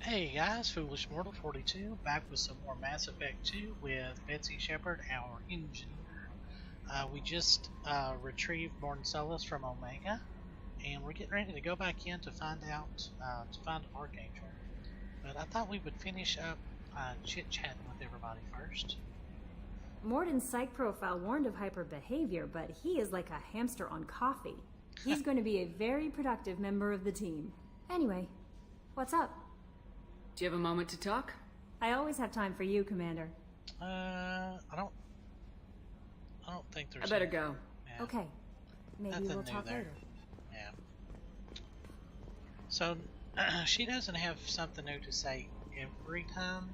Hey guys, Foolish Mortal 42, back with some more Mass Effect 2 with Betsy Shepard, our engineer. We just retrieved Morton Solus from Omega, and we're getting ready to go back in to find Archangel. But I thought we would finish up chit-chatting with everybody first. Morton's psych profile warned of hyper behavior, but he is like a hamster on coffee. He's going to be a very productive member of the team. Anyway, what's up? Do you have a moment to talk? I always have time for you, Commander. I don't think there's. I better go. Yeah. Okay. Maybe Nothing we'll new talk there. later. Yeah. So she doesn't have something new to say every time,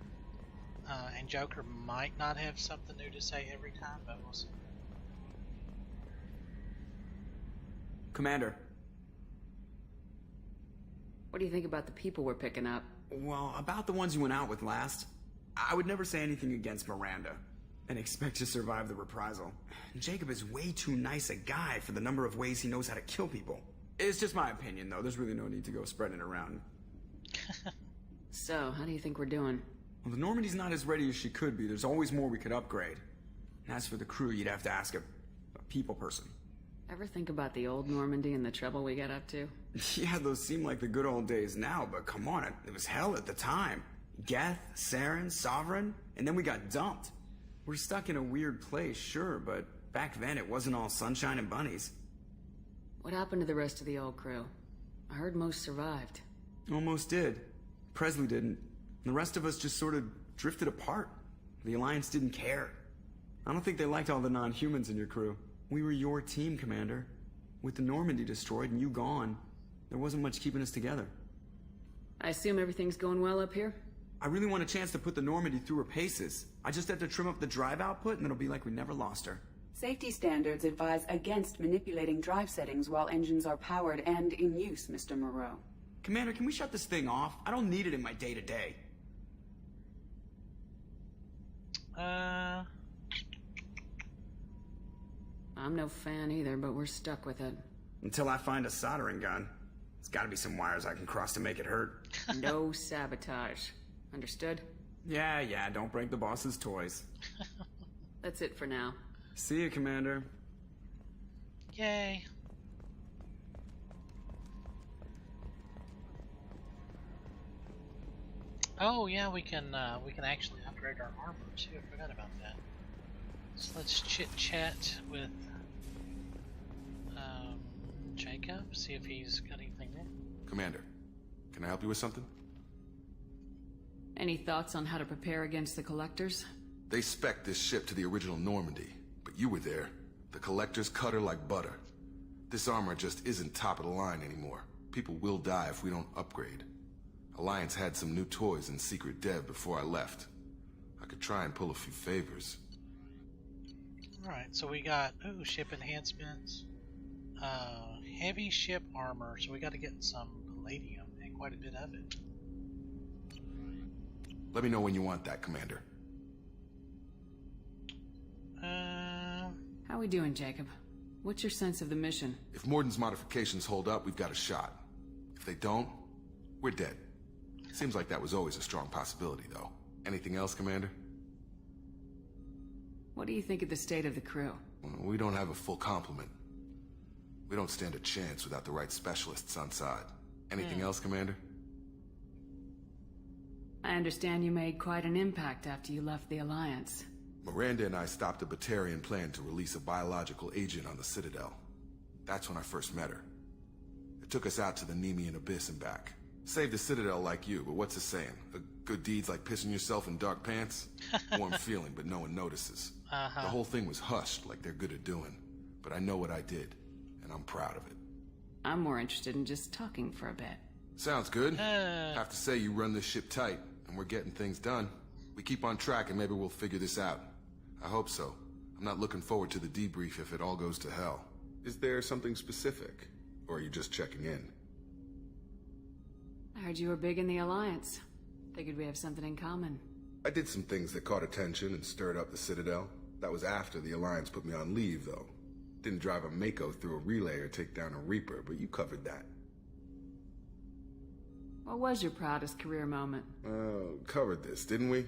and Joker might not have something new to say every time, but we'll see. Commander. What do you think about the people we're picking up? Well, about the ones you went out with last, I would never say anything against Miranda and expect to survive the reprisal. Jacob is way too nice a guy for the number of ways he knows how to kill people. It's just my opinion, though. There's really no need to go spreading it around. So, how do you think we're doing? Well, the Normandy's not as ready as she could be. There's always more we could upgrade. And as for the crew, you'd have to ask a people person. Ever think about the old Normandy and the trouble we got up to? Yeah, those seem like the good old days now, but come on, it was hell at the time. Geth, Saren, Sovereign, and then we got dumped. We're stuck in a weird place, sure, but back then it wasn't all sunshine and bunnies. What happened to the rest of the old crew? I heard most survived. Almost did. Presley didn't. The rest of us just sort of drifted apart. The Alliance didn't care. I don't think they liked all the non-humans in your crew. We were your team, Commander. With the Normandy destroyed and you gone, there wasn't much keeping us together. I assume everything's going well up here? I really want a chance to put the Normandy through her paces. I just have to trim up the drive output and it'll be like we never lost her. Safety standards advise against manipulating drive settings while engines are powered and in use, Mr. Moreau. Commander, can we shut this thing off? I don't need it in my day-to-day. I'm no fan either, but we're stuck with it. Until I find a soldering gun. There's gotta be some wires I can cross to make it hurt. No sabotage. Understood? Yeah, don't break the boss's toys. That's it for now. See you, Commander. Yay. Oh yeah, we can actually upgrade our armor too. I forgot about that. So let's chit chat with Jacob, see if he's got anything new. Commander, can I help you with something? Any thoughts on how to prepare against the Collectors? They spec'd this ship to the original Normandy, but you were there. The Collectors cut her like butter. This armor just isn't top of the line anymore. People will die if we don't upgrade. Alliance had some new toys in secret dev before I left. I could try and pull a few favors. Alright, so we got, ship enhancements, heavy ship armor, so we got to get some palladium, and quite a bit of it. Let me know when you want that, Commander. How we doing, Jacob? What's your sense of the mission? If Morden's modifications hold up, we've got a shot. If they don't, we're dead. Seems like that was always a strong possibility, though. Anything else, Commander? What do you think of the state of the crew? We don't have a full complement. We don't stand a chance without the right specialists on side. Anything else, Commander? I understand you made quite an impact after you left the Alliance. Miranda and I stopped a Batarian plan to release a biological agent on the Citadel. That's when I first met her. It took us out to the Nemean Abyss and back. Saved the Citadel like you, but what's the saying? A good deed's like pissing yourself in dark pants? Warm feeling, but no one notices. The whole thing was hushed, like they're good at doing. But I know what I did, and I'm proud of it. I'm more interested in just talking for a bit. Sounds good. Have to say you run this ship tight, and we're getting things done. We keep on track and maybe we'll figure this out. I hope so. I'm not looking forward to the debrief if it all goes to hell. Is there something specific? Or are you just checking in? I heard you were big in the Alliance. Figured we have something in common. I did some things that caught attention and stirred up the Citadel. That was after the Alliance put me on leave, though. Didn't drive a Mako through a relay or take down a Reaper, but you covered that. What was your proudest career moment? Covered this, didn't we?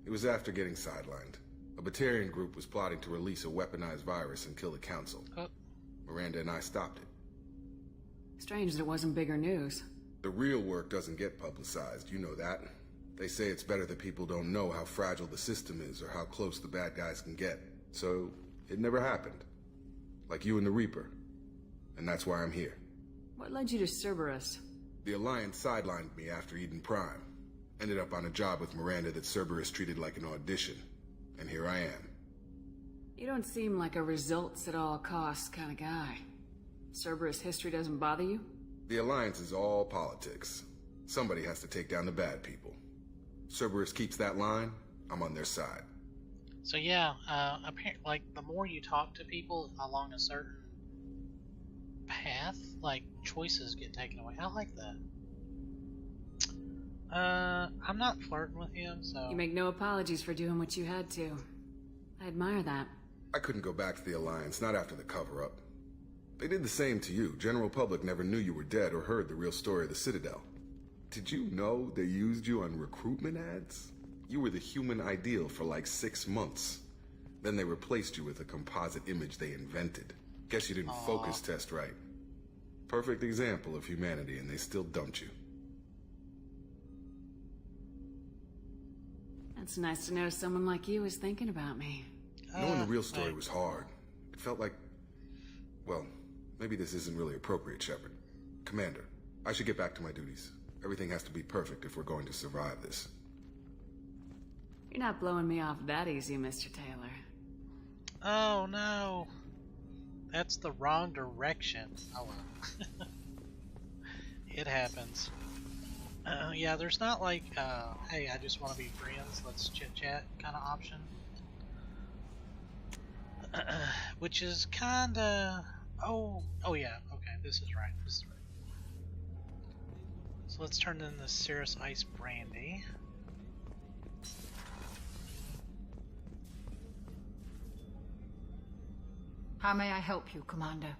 It was after getting sidelined. A Batarian group was plotting to release a weaponized virus and kill the Council. Oh. Miranda and I stopped it. Strange that it wasn't bigger news. The real work doesn't get publicized, you know that. They say it's better that people don't know how fragile the system is or how close the bad guys can get. So, it never happened. Like you and the Reaper. And that's why I'm here. What led you to Cerberus? The Alliance sidelined me after Eden Prime. Ended up on a job with Miranda that Cerberus treated like an audition. And here I am. You don't seem like a results at all costs kind of guy. Cerberus history doesn't bother you? The Alliance is all politics. Somebody has to take down the bad people. Cerberus keeps that line, I'm on their side. So yeah, apparently, like, the more you talk to people along a certain path, like, choices get taken away. I like that. I'm not flirting with him, so... You make no apologies for doing what you had to. I admire that. I couldn't go back to the Alliance, not after the cover-up. They did the same to you. General public never knew you were dead or heard the real story of the Citadel. Did you know they used you on recruitment ads? You were the human ideal for like 6 months. Then they replaced you with a composite image they invented. Guess you didn't focus test right. Perfect example of humanity, and they still dumped you. It's nice to know someone like you was thinking about me. Knowing the real story was hard. It felt like... Well, maybe this isn't really appropriate, Shepard. Commander, I should get back to my duties. Everything has to be perfect if we're going to survive this. You're not blowing me off that easy, Mr. Taylor. Oh no! That's the wrong direction. Oh well. It happens. Yeah, there's not like, hey, I just want to be friends, let's chit-chat kind of option. Which is kinda... Oh yeah, okay, this is right, this is right. So let's turn in the Cirrus Ice Brandy. How may I help you, Commander?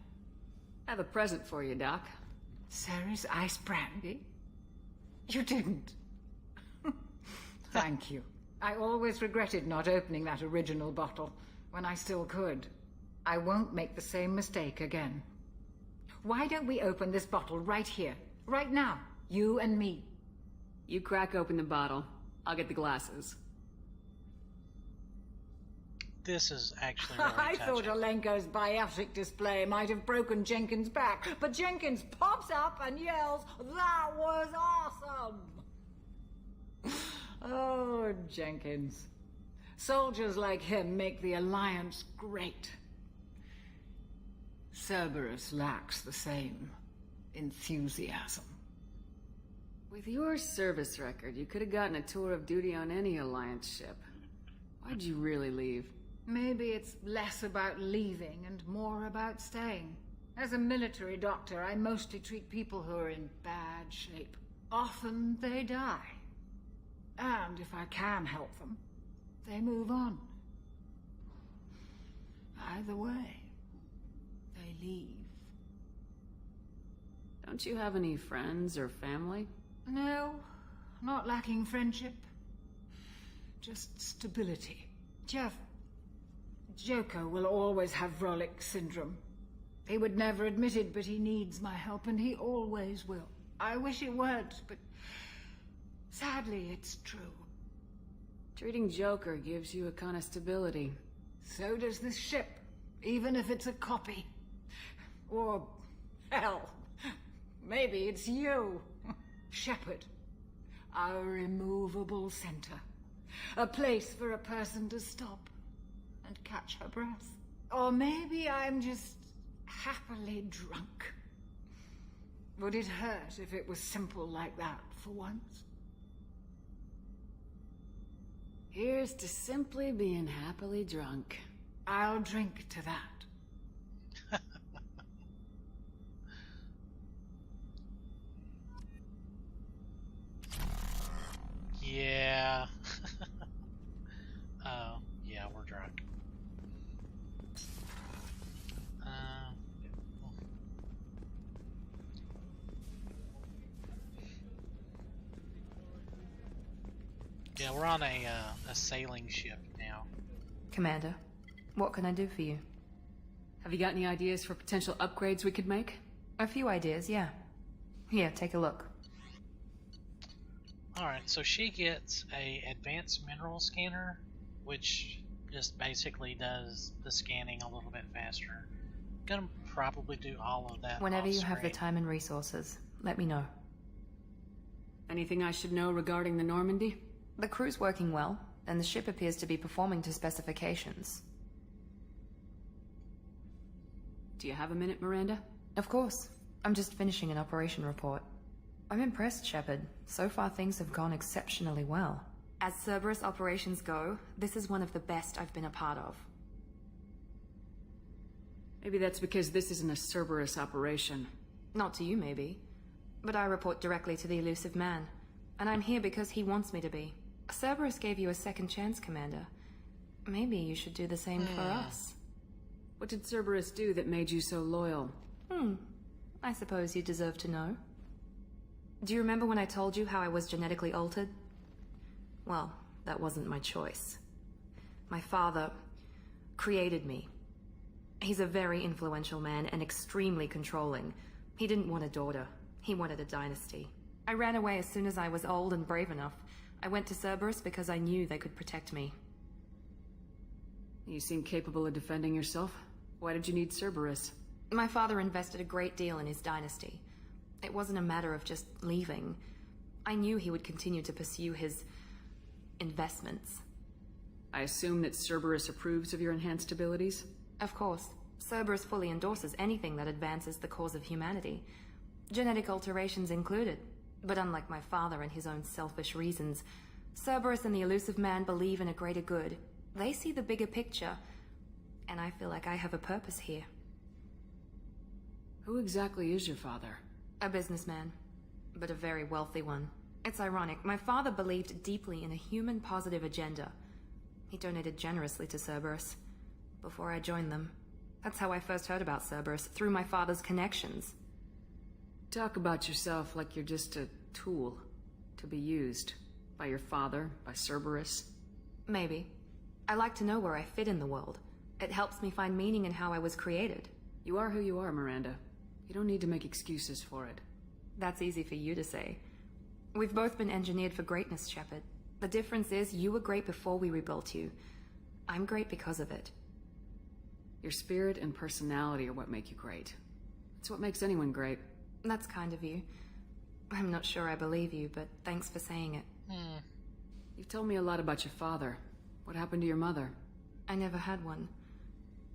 I have a present for you, Doc. Sarah's ice brandy? You didn't. Thank you. I always regretted not opening that original bottle when I still could. I won't make the same mistake again. Why don't we open this bottle right here, right now, you and me? You crack open the bottle. I'll get the glasses. This is actually really I touching. thought Alenko's biotic display might have broken Jenkins' back, but Jenkins pops up and yells, "That was awesome!" Oh, Jenkins. Soldiers like him make the Alliance great. Cerberus lacks the same enthusiasm. With your service record, you could have gotten a tour of duty on any Alliance ship. Why'd you really leave? Maybe it's less about leaving and more about staying. As a military doctor, I mostly treat people who are in bad shape. Often they die. And if I can help them, they move on. Either way, they leave. Don't you have any friends or family? No, not lacking friendship. Just stability. Joker will always have Vrolic syndrome. He would never admit it, but he needs my help, and he always will. I wish it weren't, but sadly it's true. Treating Joker gives you a kind of stability. So does this ship, even if it's a copy. Or, hell, maybe it's you, Shepard. Our immovable center. A place for a person to stop and catch her breath. Or maybe I'm just happily drunk. Would it hurt if it was simple like that for once? Here's to simply being happily drunk. I'll drink to that. Yeah. Oh, yeah, we're drunk. Yeah, we're on a sailing ship now. Commander, what can I do for you? Have you got any ideas for potential upgrades we could make? A few ideas, yeah. Here, take a look. Alright, so she gets a advanced mineral scanner, which just basically does the scanning a little bit faster. Gonna probably do all of that Whenever you have the off-screen. time and resources, let me know. Anything I should know regarding the Normandy? The crew's working well, and the ship appears to be performing to specifications. Do you have a minute, Miranda? Of course. I'm just finishing an operation report. I'm impressed, Shepard. So far things have gone exceptionally well. As Cerberus operations go, this is one of the best I've been a part of. Maybe that's because this isn't a Cerberus operation. Not to you, maybe. But I report directly to the Elusive Man. And I'm here because he wants me to be. Cerberus gave you a second chance, Commander. Maybe you should do the same for us. What did Cerberus do that made you so loyal? I suppose you deserve to know. Do you remember when I told you how I was genetically altered? Well, that wasn't my choice. My father created me. He's a very influential man and extremely controlling. He didn't want a daughter. He wanted a dynasty. I ran away as soon as I was old and brave enough. I went to Cerberus because I knew they could protect me. You seem capable of defending yourself. Why did you need Cerberus? My father invested a great deal in his dynasty. It wasn't a matter of just leaving. I knew he would continue to pursue his investments. I assume that Cerberus approves of your enhanced abilities? Of course. Cerberus fully endorses anything that advances the cause of humanity. Genetic alterations included. But unlike my father and his own selfish reasons, Cerberus and the Elusive Man believe in a greater good. They see the bigger picture, and I feel like I have a purpose here. Who exactly is your father? A businessman, but a very wealthy one. It's ironic, my father believed deeply in a human-positive agenda. He donated generously to Cerberus before I joined them. That's how I first heard about Cerberus, through my father's connections. Talk about yourself like you're just a tool to be used by your father, by Cerberus. Maybe. I like to know where I fit in the world. It helps me find meaning in how I was created. You are who you are, Miranda. You don't need to make excuses for it. That's easy for you to say. We've both been engineered for greatness, Shepard. The difference is you were great before we rebuilt you. I'm great because of it. Your spirit and personality are what make you great. It's what makes anyone great. That's kind of you. I'm not sure I believe you, but thanks for saying it. You've told me a lot about your father. What happened to your mother? I never had one.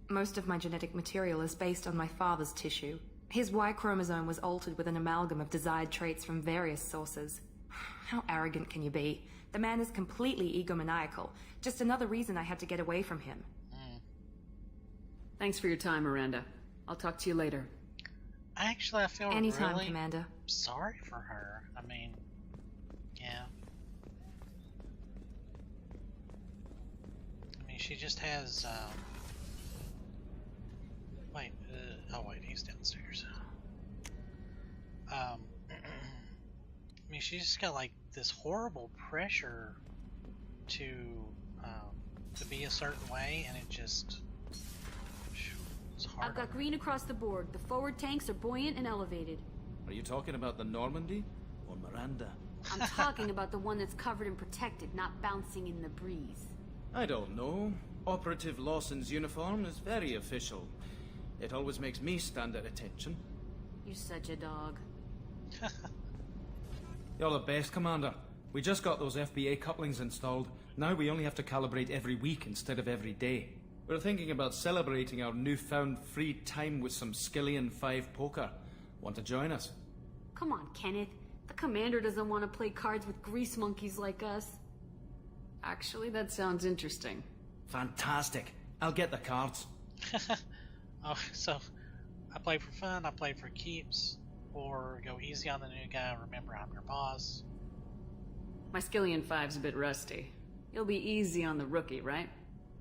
Most of my genetic material is based on my father's tissue. His Y chromosome was altered with an amalgam of desired traits from various sources. How arrogant can you be? The man is completely egomaniacal. Just another reason I had to get away from him. Thanks for your time, Miranda. I'll talk to you later. Actually, I feel Anytime, really Commander. sorry for her. I mean, yeah. I mean, she just has, wait, oh wait, he's downstairs. I mean, she's just got, like, this horrible pressure to be a certain way, and it just... It's hard. I've got green across the board. The forward tanks are buoyant and elevated. Are you talking about the Normandy or Miranda? I'm talking about the one that's covered and protected, not bouncing in the breeze. I don't know. Operative Lawson's uniform is very official. It always makes me stand at attention. You're such a dog. You're the best, Commander. We just got those FBA couplings installed. Now we only have to calibrate every week instead of every day. We're thinking about celebrating our newfound free time with some Skillian 5 poker. Want to join us? Come on, Kenneth. The commander doesn't want to play cards with grease monkeys like us. Actually, that sounds interesting. Fantastic. I'll get the cards. Oh, so I play for fun, I play for keeps, or go easy on the new guy. Remember, I'm your boss. My Skillian 5's a bit rusty. You'll be easy on the rookie, right?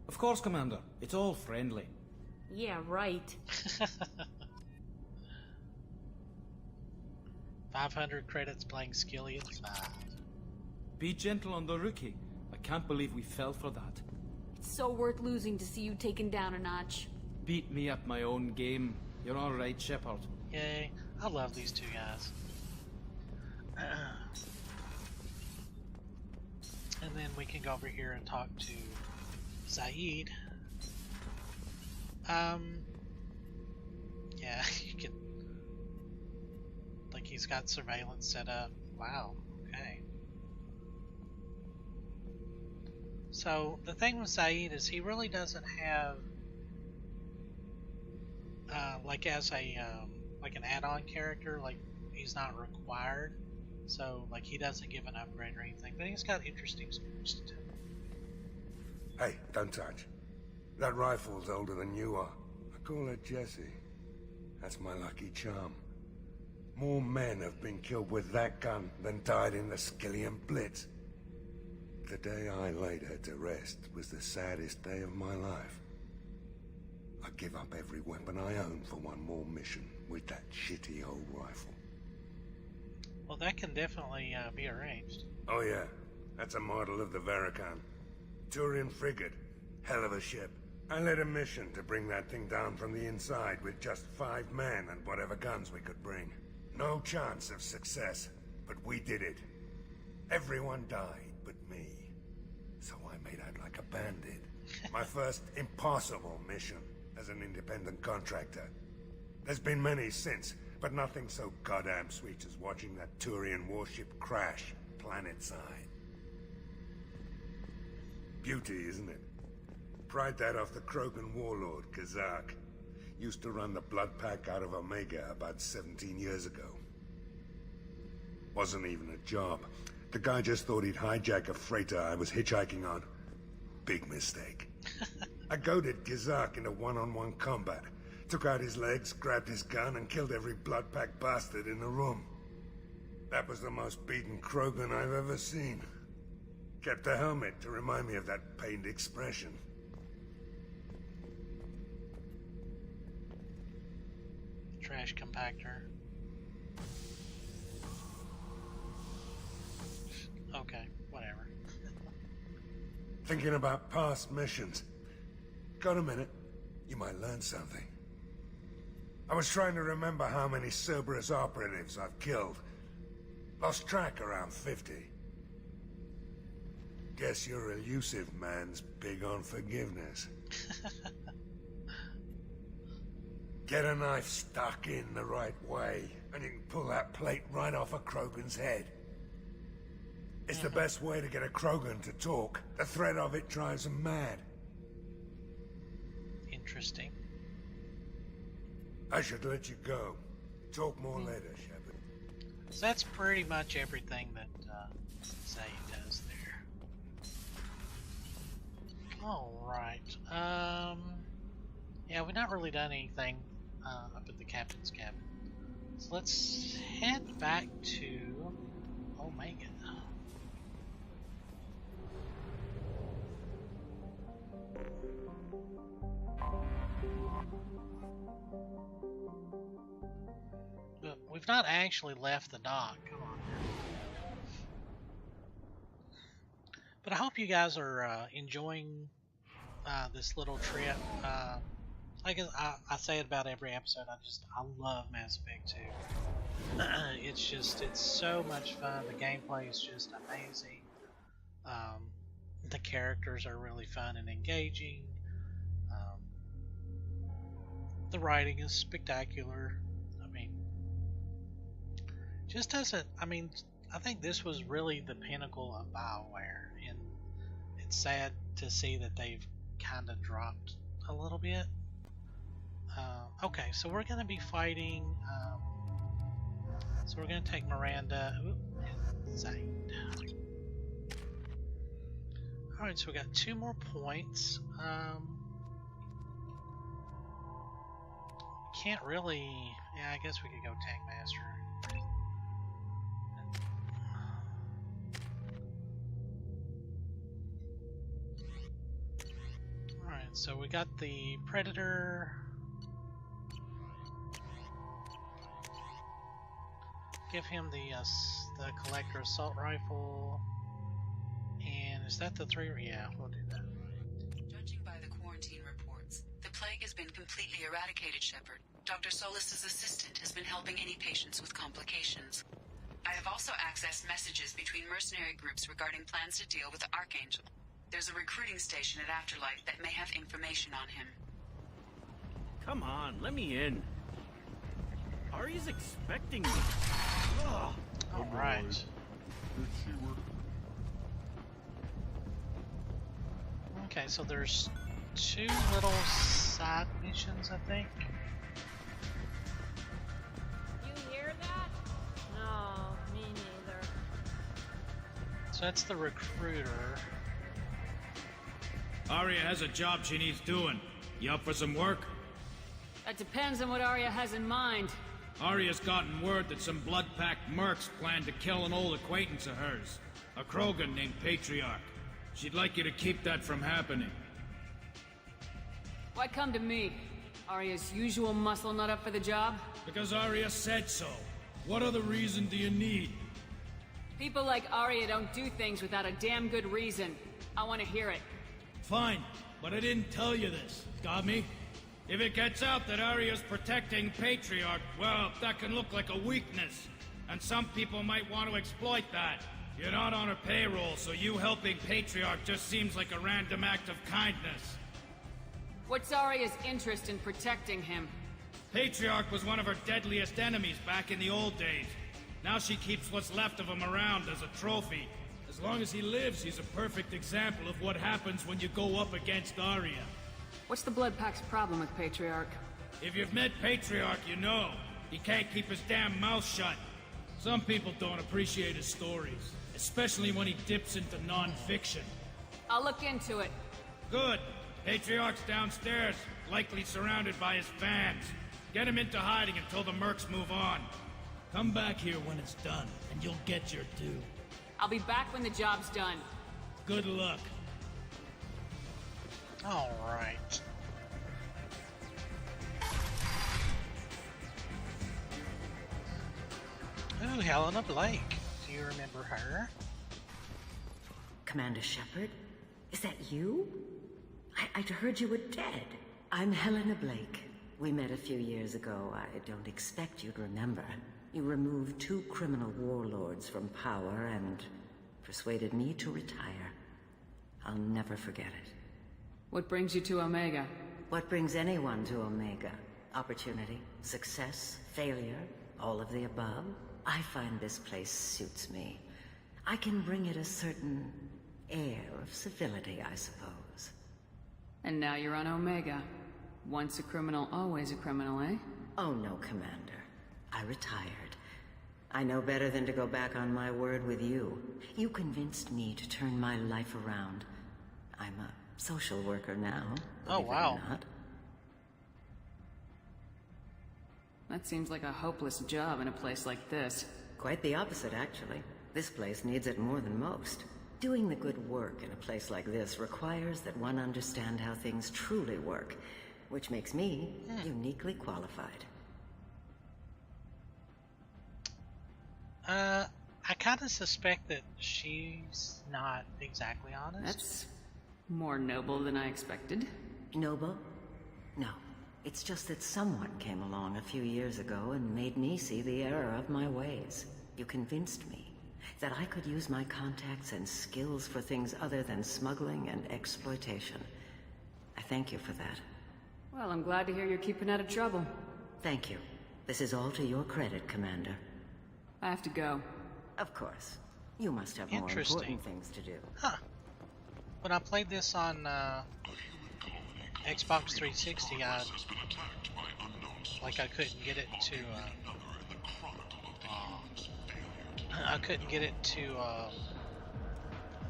Of course, Commander. It's all friendly. Yeah, right. 500 credits playing Skillian 5. Be gentle on the rookie. I can't believe we fell for that. It's so worth losing to see you taken down a notch. Beat me at my own game. You're alright, Shepard. Yay. I love these two guys. And then we can go over here and talk to Zaid. Yeah, you can... Like, he's got surveillance set up. Wow, okay. So, the thing with Zaid is he really doesn't have... like, as a, like an add-on character, like, he's not required. So, like, he doesn't give an upgrade or anything, but he's got interesting stories to tell. Hey, don't touch. That rifle's older than you are. I call her Jessie. That's my lucky charm. More men have been killed with that gun than died in the Skillian Blitz. The day I laid her to rest was the saddest day of my life. I give up every weapon I own for one more mission with that shitty old rifle. Well, that can definitely be arranged. Oh yeah, that's a model of the Verican. Turian frigate. Hell of a ship. I led a mission to bring that thing down from the inside with just 5 men and whatever guns we could bring. No chance of success, but we did it. Everyone died but me. So I made out like a bandit. My first impossible mission as an independent contractor. There's been many since, but nothing so goddamn sweet as watching that Turian warship crash planetside. Beauty, isn't it? Pried that off the Krogan warlord, Kazak. Used to run the Blood Pack out of Omega about 17 years ago. Wasn't even a job. The guy just thought he'd hijack a freighter I was hitchhiking on. Big mistake. I goaded Kazak into one-on-one combat. Took out his legs, grabbed his gun, and killed every Blood Pack bastard in the room. That was the most beaten Krogan I've ever seen. Kept a helmet to remind me of that pained expression. Trash compactor. Okay, whatever. Thinking about past missions. Got a minute? You might learn something. I was trying to remember how many Cerberus operatives I've killed. Lost track around 50. Guess your elusive man's big on forgiveness. Get a knife stuck in the right way, and you can pull that plate right off a Krogan's head. It's the best way to get a Krogan to talk. The threat of it drives them mad. Interesting. I should let you go. Talk more later, Shepard. So that's pretty much everything that Zaid does there. Alright. Yeah, we've not really done anything up at the captain's cabin. So let's head back to Omega. But we've not actually left the dock. Come on. But I hope you guys are enjoying this little trip. Like I say it about every episode, I love Mass Effect 2. It's so much fun. The gameplay is just amazing. The characters are really fun and engaging. The writing is spectacular. I mean, just doesn't. I mean, I think this was really the pinnacle of BioWare, and it's sad to see that they've kind of dropped a little bit. Okay, so we're going to be fighting. So we're going to take Miranda and Zaid. Alright, so we got 2 more points. Can't really. Yeah, I guess we could go Tank Master. Alright, so we got the Predator. Give him the Collector Assault Rifle. And Is that the 3? Yeah, we'll do that. Judging by the quarantine reports, the plague has been completely eradicated, Shepard. Dr. Solis's assistant has been helping any patients with complications. I have also accessed messages between mercenary groups regarding plans to deal with the Archangel. There's a recruiting station at Afterlife that may have information on him. Come on, let me in. Aria's expecting me. Ugh. All right. Okay, so there's 2 little side missions, I think. You hear that? No, me neither. So that's the recruiter. Aria has a job she needs doing. You up for some work? That depends on what Arya has in mind. Aria's gotten word that some blood-packed mercs plan to kill an old acquaintance of hers, a Krogan named Patriarch. She'd like you to keep that from happening. Why come to me? Arya's usual muscle not up for the job? Because Arya said so. What other reason do you need? People like Arya don't do things without a damn good reason. I want to hear it. Fine, but I didn't tell you this. Got me? If it gets out that Arya's protecting Patriarch, well, that can look like a weakness. And some people might want to exploit that. You're not on her payroll, so you helping Patriarch just seems like a random act of kindness. What's Arya's interest in protecting him? Patriarch was one of her deadliest enemies back in the old days. Now she keeps what's left of him around as a trophy. As long as he lives, he's a perfect example of what happens when you go up against Arya. What's the Blood Pack's problem with Patriarch? If you've met Patriarch, you know. He can't keep his damn mouth shut. Some people don't appreciate his stories, especially when he dips into non-fiction. I'll look into it. Good. Patriarch's downstairs, likely surrounded by his fans. Get him into hiding until the mercs move on. Come back here when it's done, and you'll get your due. I'll be back when the job's done. Good luck. All right. Ooh, Helena Blake. Do you remember her? Commander Shepard? Is that you? I'd heard you were dead. I'm Helena Blake. We met a few years ago. I don't expect you'd remember. You removed 2 criminal warlords from power and persuaded me to retire. I'll never forget it. What brings you to Omega? What brings anyone to Omega? Opportunity, success, failure, all of the above? I find this place suits me. I can bring it a certain air of civility, I suppose. And now you're on Omega. Once a criminal, always a criminal, eh? Oh no, Commander. I retired. I know better than to go back on my word with you. You convinced me to turn my life around. I'm a social worker now. Oh, wow. believe it or not. That seems like a hopeless job in a place like this. Quite the opposite, actually. This place needs it more than most. Doing the good work in a place like this requires that one understand how things truly work, which makes me uniquely qualified. I kind of suspect that she's not exactly honest. That's more noble than I expected. Noble? No. It's just that someone came along a few years ago and made me see the error of my ways. You convinced me that I could use my contacts and skills for things other than smuggling and exploitation. I thank you for that. Well, I'm glad to hear you're keeping out of trouble. Thank you. This is all to your credit, Commander. I have to go. Of course. You must have more Interesting. important things to do. Huh. When I played this on Xbox 360, I couldn't get it to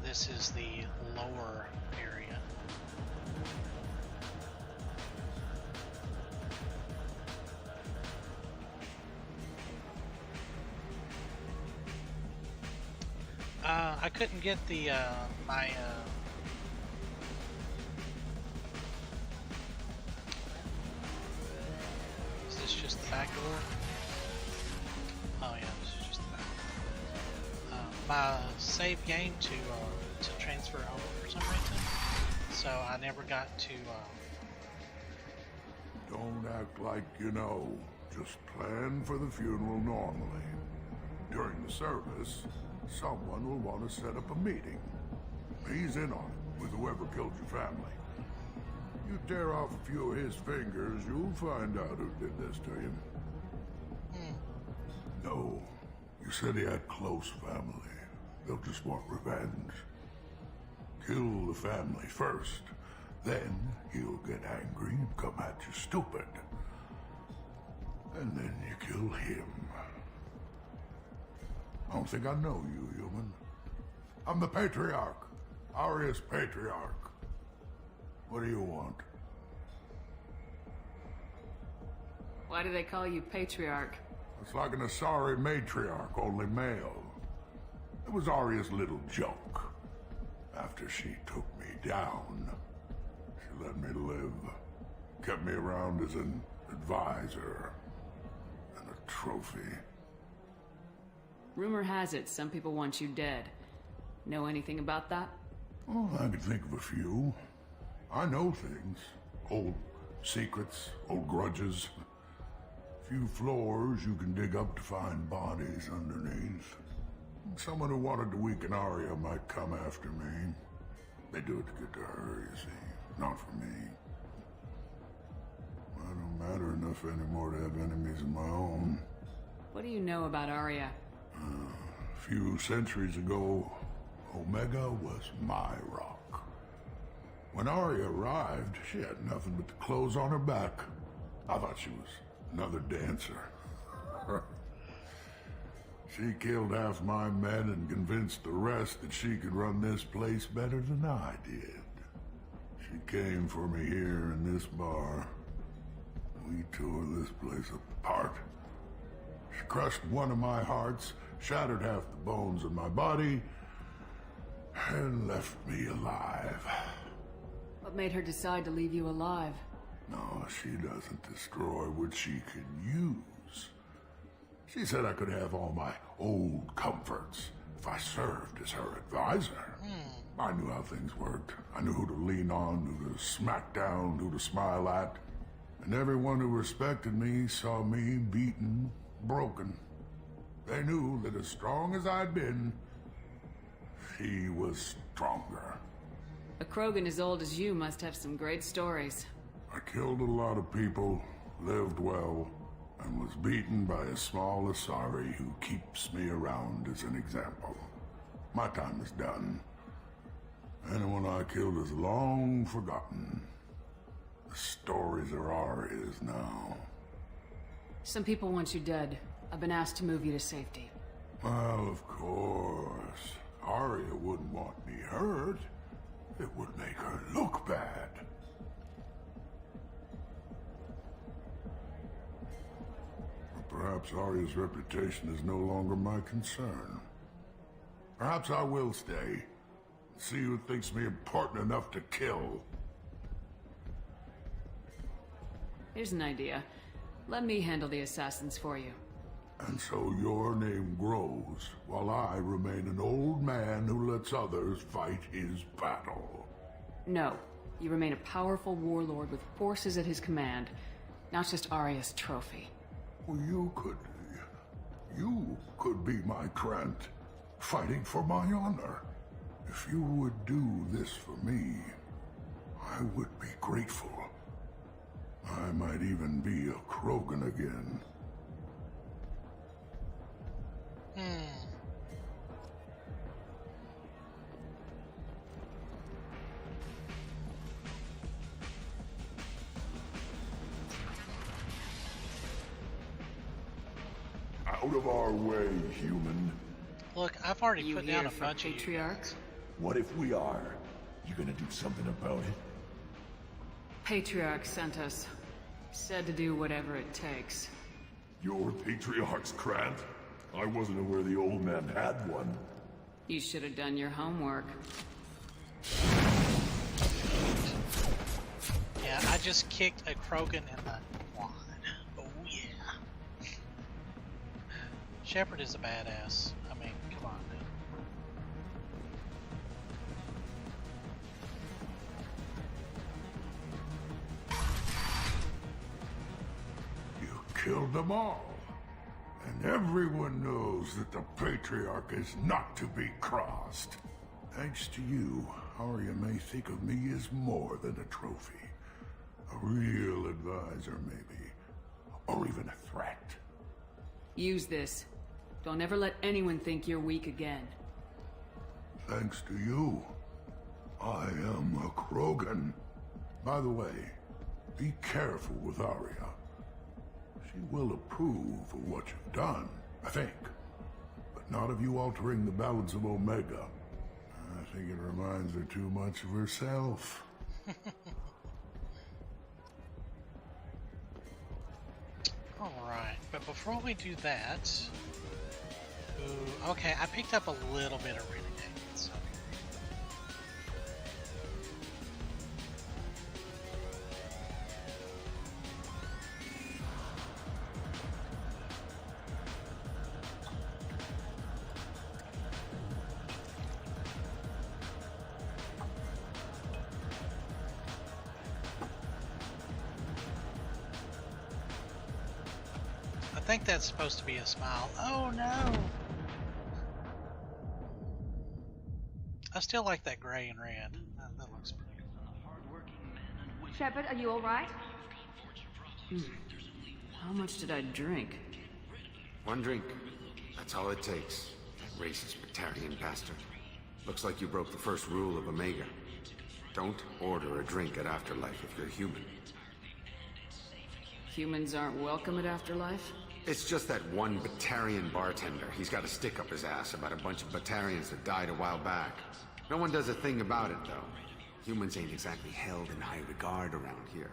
this is the lower area. I couldn't get the my is this just the back door? Oh yeah, this is just the back door. my save game to transfer over for some reason, so I never got to. Don't act like you know. Just plan for the funeral normally. During the service, someone will want to set up a meeting. He's in on it with whoever killed your family. You tear off a few of his fingers, you'll find out who did this to you. No, you said he had close family. They'll just want revenge. Kill the family first. Then he'll get angry and come at you stupid. And then you kill him. I don't think I know you, human. I'm the Patriarch. Aria's Patriarch. What do you want? Why do they call you Patriarch? It's like an Asari matriarch, only male. It was Aria's little joke. After she took me down, she let me live. Kept me around as an advisor and a trophy. Rumor has it some people want you dead. Know anything about that? Oh, I could think of a few. I know things. Old secrets, old grudges. Few floors you can dig up to find bodies underneath. Someone who wanted to weaken Aria might come after me. They do it to get to her, you see, not for me. I don't matter enough anymore to have enemies of my own. What do you know about Aria? A few centuries ago, Omega was my rock. When Aria arrived, she had nothing but the clothes on her back. I thought she was another dancer. She killed half my men and convinced the rest that she could run this place better than I did. She came for me here in this bar. We tore this place apart. She crushed one of my hearts, shattered half the bones in my body, and left me alive. What made her decide to leave you alive? No, she doesn't destroy what she can use. She said I could have all my old comforts if I served as her advisor. I knew how things worked. I knew who to lean on, who to smack down, who to smile at. And everyone who respected me saw me beaten, broken. They knew that as strong as I'd been, she was stronger. A Krogan as old as you must have some great stories. I killed a lot of people, lived well, and was beaten by a small Asari who keeps me around as an example. My time is done. Anyone I killed is long forgotten. The stories are Aria's now. Some people want you dead. I've been asked to move you to safety. Well, of course. Aria wouldn't want me hurt. It would make her look bad. Perhaps Aria's reputation is no longer my concern. Perhaps I will stay. See who thinks me important enough to kill. Here's an idea. Let me handle the assassins for you. And so your name grows, while I remain an old man who lets others fight his battle. No. You remain a powerful warlord with forces at his command, not just Aria's trophy. Well, you could be my Trent, fighting for my honor. If you would do this for me, I would be grateful. I might even be a Krogan again. Out of our way, human. Look, I've already put down a bunch of Patriarch. What if we are? You gonna do something about it? Patriarch sent us. Said to do whatever it takes. Your Patriarch's Krant? I wasn't aware the old man had one. You should have done your homework. Yeah, I just kicked a Krogan in the quad. Oh yeah. Shepard is a badass. I mean, come on, dude. killed them all. And everyone knows that the Patriarch is not to be crossed. Thanks to you, Arya may think of me as more than a trophy. A real advisor, maybe. Or even a threat. Use this. Don't ever let anyone think you're weak again. Thanks to you, I am a Krogan. By the way, be careful with Arya. She will approve of what you've done, I think. But not of you altering the balance of Omega. I think it reminds her too much of herself. Alright, but before we do that... Ooh, okay, I picked up a little bit of Renegade, so... I think that's supposed to be a smile. Oh no! I still like that gray and red. That looks pretty good. Shepard, are you alright? How much did I drink? One drink. That's all it takes. That racist Batarian bastard. Looks like you broke the first rule of Omega. Don't order a drink at Afterlife if you're human. Humans aren't welcome at Afterlife? It's just that one Batarian bartender. He's got a stick up his ass about a bunch of Batarians that died a while back. No one does a thing about it, though. Humans ain't exactly held in high regard around here.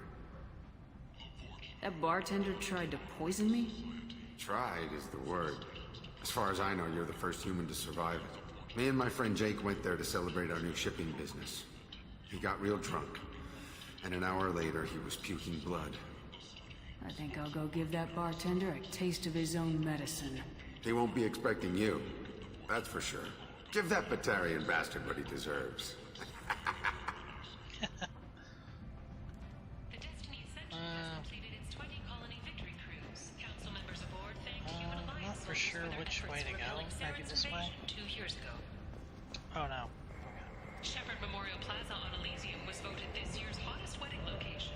That bartender tried to poison me? Tried is the word. As far as I know, you're the first human to survive it. Me and my friend Jake went there to celebrate our new shipping business. He got real drunk, and an hour later he was puking blood. I think I'll go give that bartender a taste of his own medicine. He won't be expecting you. That's for sure. Give that Batarian bastard what he deserves. The Destiny Ascension has completed its 20-colony victory cruise. Council members aboard thank Human Alliance not for sure which way to go. Maybe this way? 2 years ago. Oh no. Shepard Memorial Plaza on Elysium was voted this year's hottest wedding location.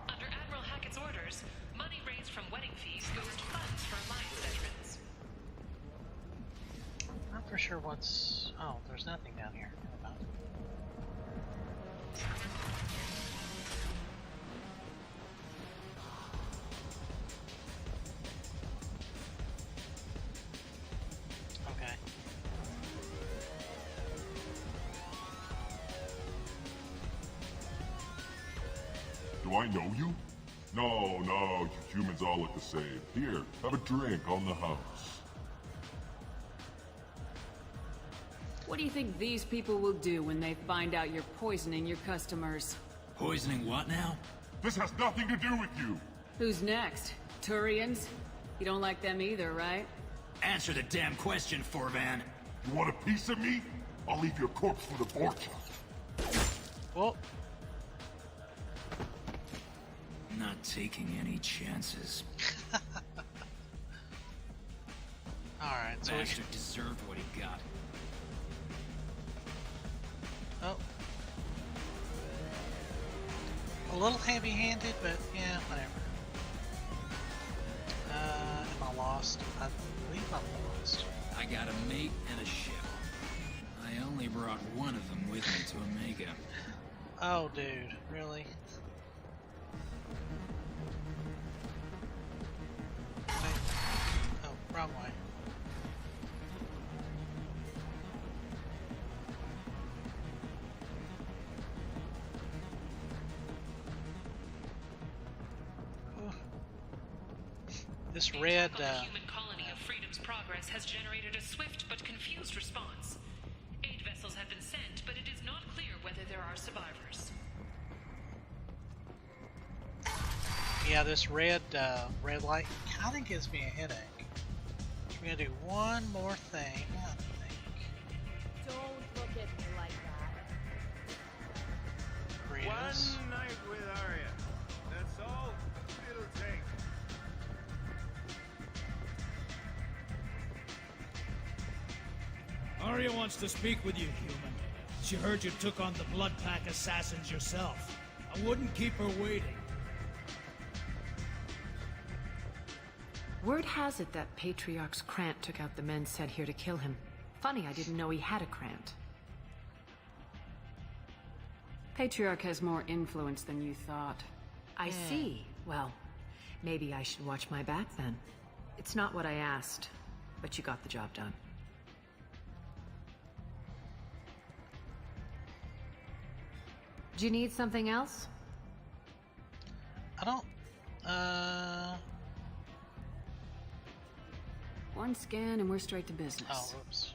Under Admiral Hackett's orders, money raised from wedding fees goes to funds for Alliance veterans. Not for sure what's... Oh, there's nothing down here. Okay. Do I know you? No, you humans all look the same. Here, have a drink on the house. What do you think these people will do when they find out you're poisoning your customers? Poisoning what now? This has nothing to do with you! Who's next? Turians? You don't like them either, right? Answer the damn question, Forvan. You want a piece of me? I'll leave your corpse for the fortune. Well... Not taking any chances. Alright, so Bastard deserved what he got. Oh. A little heavy-handed, but yeah, whatever. Am I lost? I believe I'm lost. I got a mate and a ship. I only brought one of them with me to Omega. Oh, dude, really? Wait. Oh, wrong way. This red, The human colony of Freedom's Progress has generated a swift but confused response. Aid vessels have been sent, but it is not clear whether there are survivors. yeah, this red light kind of gives me a headache. We're gonna do one more thing, I think. Don't look at me like that. Rita's. One night with Arya. That's all it'll take. Valeria wants to speak with you, human. She heard you took on the Blood Pack assassins yourself. I wouldn't keep her waiting. Word has it that Patriarch's Krant took out the men sent here to kill him. Funny, I didn't know he had a Krant. Patriarch has more influence than you thought. I see. Well, maybe I should watch my back then. It's not what I asked, but you got the job done. Do you need something else? I don't... One scan and we're straight to business. Oh, whoops.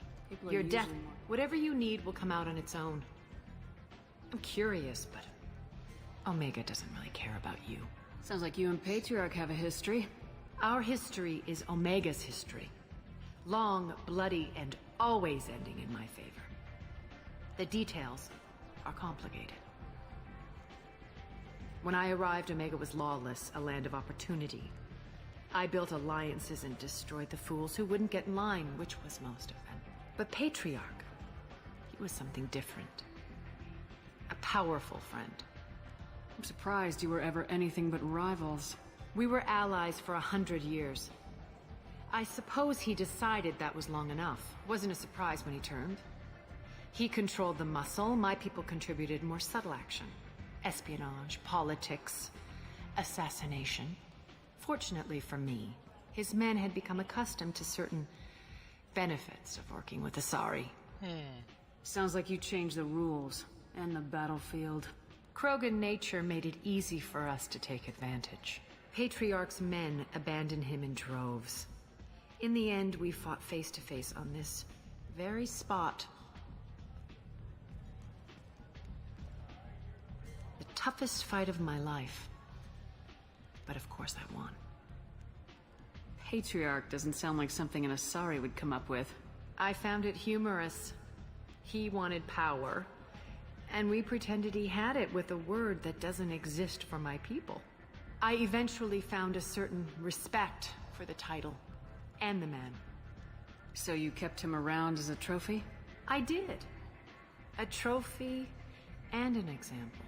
Your death. Whatever you need will come out on its own. I'm curious, but Omega doesn't really care about you. Sounds like you and Patriarch have a history. Our history is Omega's history. Long, bloody, and always ending in my favor. The details are complicated. When I arrived, Omega was lawless, a land of opportunity. I built alliances and destroyed the fools who wouldn't get in line, which was most of them. But Patriarch, he was something different. A powerful friend. I'm surprised you were ever anything but rivals. We were allies for 100 years. I suppose he decided that was long enough. Wasn't a surprise when he turned. He controlled the muscle, my people contributed more subtle action. Espionage, politics, assassination. Fortunately for me, his men had become accustomed to certain benefits of working with Asari. Sounds like you changed the rules and the battlefield. Krogan nature made it easy for us to take advantage. Patriarch's men abandoned him in droves. In the end, we fought face to face on this very spot. The toughest fight of my life. But of course I won. Patriarch doesn't sound like something an Asari would come up with. I found it humorous. He wanted power, and we pretended he had it with a word that doesn't exist for my people. I eventually found a certain respect for the title and the man. So you kept him around as a trophy? I did. A trophy and an example.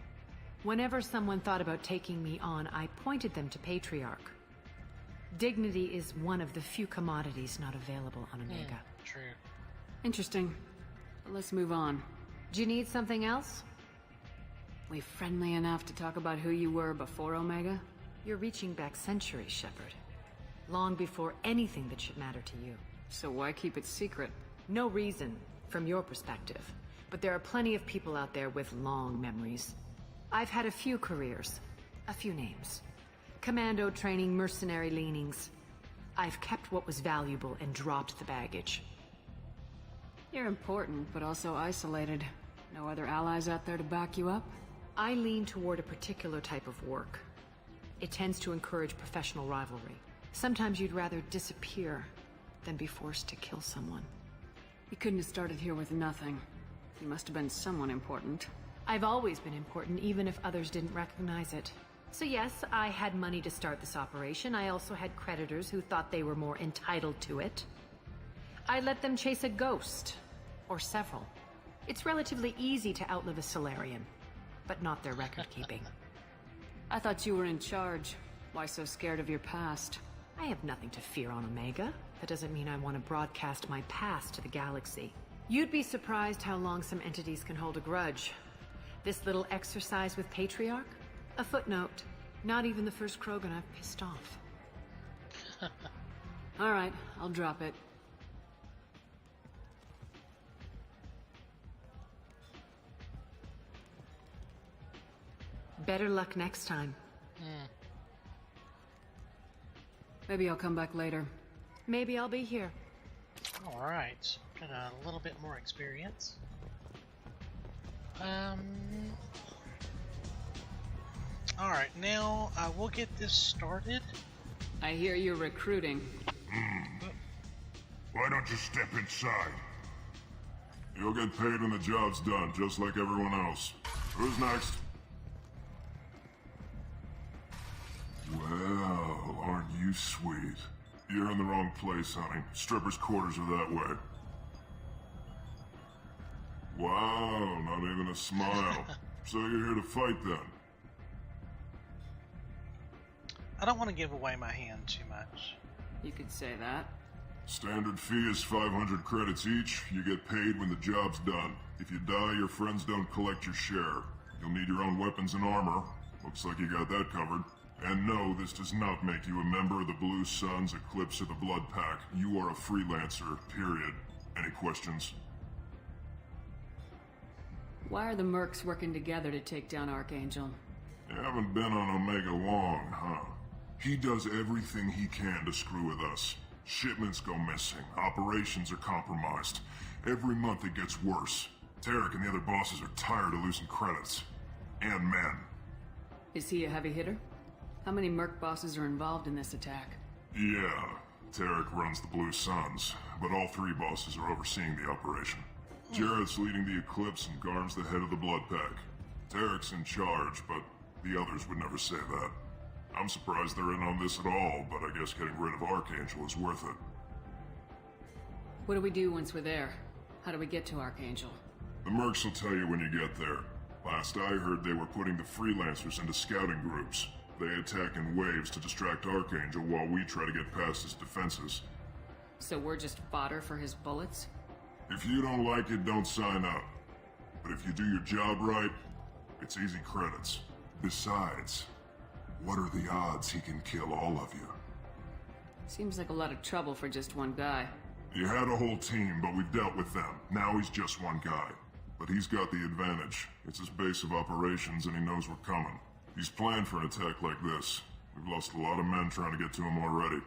Whenever someone thought about taking me on, I pointed them to Patriarch. Dignity is one of the few commodities not available on Omega. True. Interesting. But let's move on. Do you need something else? We friendly enough to talk about who you were before Omega? You're reaching back centuries, Shepard. Long before anything that should matter to you. So why keep it secret? No reason, from your perspective. But there are plenty of people out there with long memories. I've had a few careers, a few names. Commando training, mercenary leanings. I've kept what was valuable and dropped the baggage. You're important, but also isolated. No other allies out there to back you up? I lean toward a particular type of work. It tends to encourage professional rivalry. Sometimes you'd rather disappear than be forced to kill someone. You couldn't have started here with nothing. You must have been someone important. I've always been important, even if others didn't recognize it. So yes, I had money to start this operation. I also had creditors who thought they were more entitled to it. I let them chase a ghost, or several. It's relatively easy to outlive a Solarian, but not their record-keeping. I thought you were in charge. Why so scared of your past? I have nothing to fear on Omega. That doesn't mean I want to broadcast my past to the galaxy. You'd be surprised how long some entities can hold a grudge. This little exercise with Patriarch? A footnote. Not even the first Krogan I've pissed off. All right, I'll drop it. Better luck next time. Maybe I'll come back later. Maybe I'll be here. Alright, got a little bit more experience. Alright, now we'll get this started. I hear you're recruiting. Why don't you step inside? You'll get paid when the job's done, just like everyone else. Who's next? Well, aren't you sweet? You're in the wrong place, honey. Strippers' quarters are that way. Wow, not even a smile. So you're here to fight then? I don't want to give away my hand too much. You could say that. Standard fee is 500 credits each. You get paid when the job's done. If you die, your friends don't collect your share. You'll need your own weapons and armor. Looks like you got that covered. And no, this does not make you a member of the Blue Suns, Eclipse, or the Blood Pack. You are a freelancer, period. Any questions? Why are the Mercs working together to take down Archangel? You haven't been on Omega long, huh? He does everything he can to screw with us. Shipments go missing, operations are compromised. Every month it gets worse. Tarek and the other bosses are tired of losing credits. And men. Is he a heavy hitter? How many Merc bosses are involved in this attack? Yeah, Tarek runs the Blue Suns, but all three bosses are overseeing the operation. Jarrett's leading the Eclipse and Garn's the head of the Blood Pack. Tarek's in charge, but the others would never say that. I'm surprised they're in on this at all, but I guess getting rid of Archangel is worth it. What do we do once we're there? How do we get to Archangel? The Mercs will tell you when you get there. Last I heard, they were putting the freelancers into scouting groups. They attack in waves to distract Archangel while we try to get past his defenses. So we're just fodder for his bullets? If you don't like it, don't sign up. But if you do your job right, it's easy credits. Besides, what are the odds he can kill all of you? Seems like a lot of trouble for just one guy. You had a whole team, but we've dealt with them. Now he's just one guy. But he's got the advantage. It's his base of operations and he knows we're coming. He's planned for an attack like this. We've lost a lot of men trying to get to him already.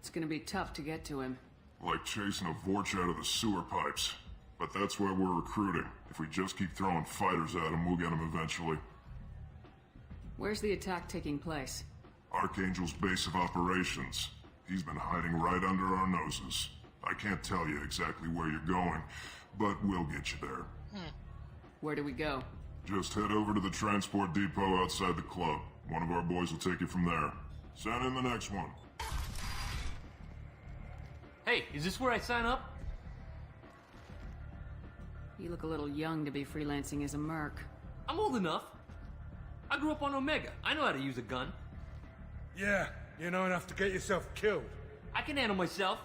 It's gonna be tough to get to him. Like chasing a Vorch out of the sewer pipes. But that's why we're recruiting. If we just keep throwing fighters at him, we'll get him eventually. Where's the attack taking place? Archangel's base of operations. He's been hiding right under our noses. I can't tell you exactly where you're going, but we'll get you there. Where do we go? Just head over to the transport depot outside the club. One of our boys will take you from there. Send in the next one. Hey, is this where I sign up? You look a little young to be freelancing as a Merc. I'm old enough. I grew up on Omega. I know how to use a gun. Yeah, you know enough to get yourself killed. I can handle myself.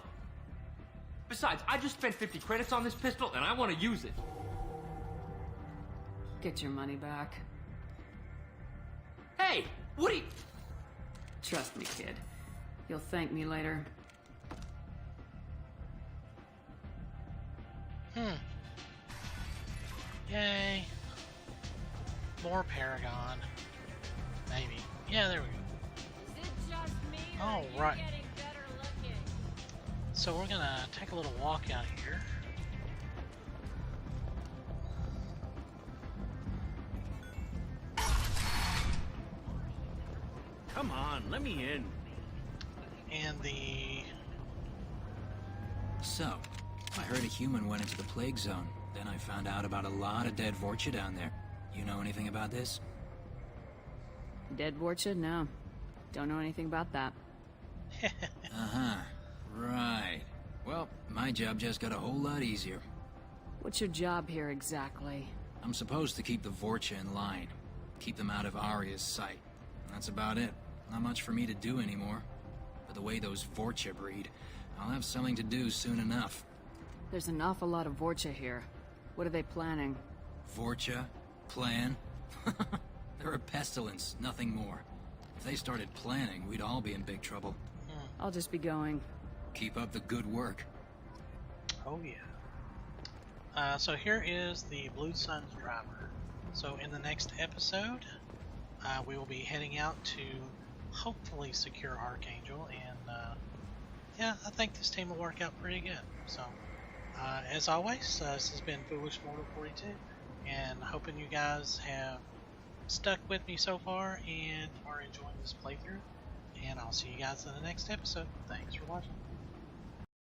Besides, I just spent 50 credits on this pistol, and I want to use it. Get your money back. Hey, what are you... Trust me, kid. You'll thank me later. Yay. More Paragon. Maybe. Yeah, there we go. Is it just me or All are you right. getting better looking? So we're gonna take a little walk out here. Come on, let me in. And the... So, I heard a human went into the plague zone. Then I found out about a lot of dead Vorcha down there. You know anything about this? Dead Vorcha? No. Don't know anything about that. Uh-huh. Right. Well, my job just got a whole lot easier. What's your job here exactly? I'm supposed to keep the Vorcha in line. Keep them out of Arya's sight. That's about it. Not much for me to do anymore. But the way those Vorcha breed, I'll have something to do soon enough. There's an awful lot of Vorcha here. What are they planning? Vorcha? Plan? They're a pestilence, nothing more. If they started planning, we'd all be in big trouble. I'll just be going. Keep up the good work. Oh yeah. So here is the Blue Suns driver. So in the next episode, we will be heading out to hopefully secure Archangel, and yeah, I think this team will work out pretty good. So as always, this has been Foolish Mortal 42, and hoping you guys have stuck with me so far and are enjoying this playthrough, and I'll see you guys in the next episode. Thanks for watching.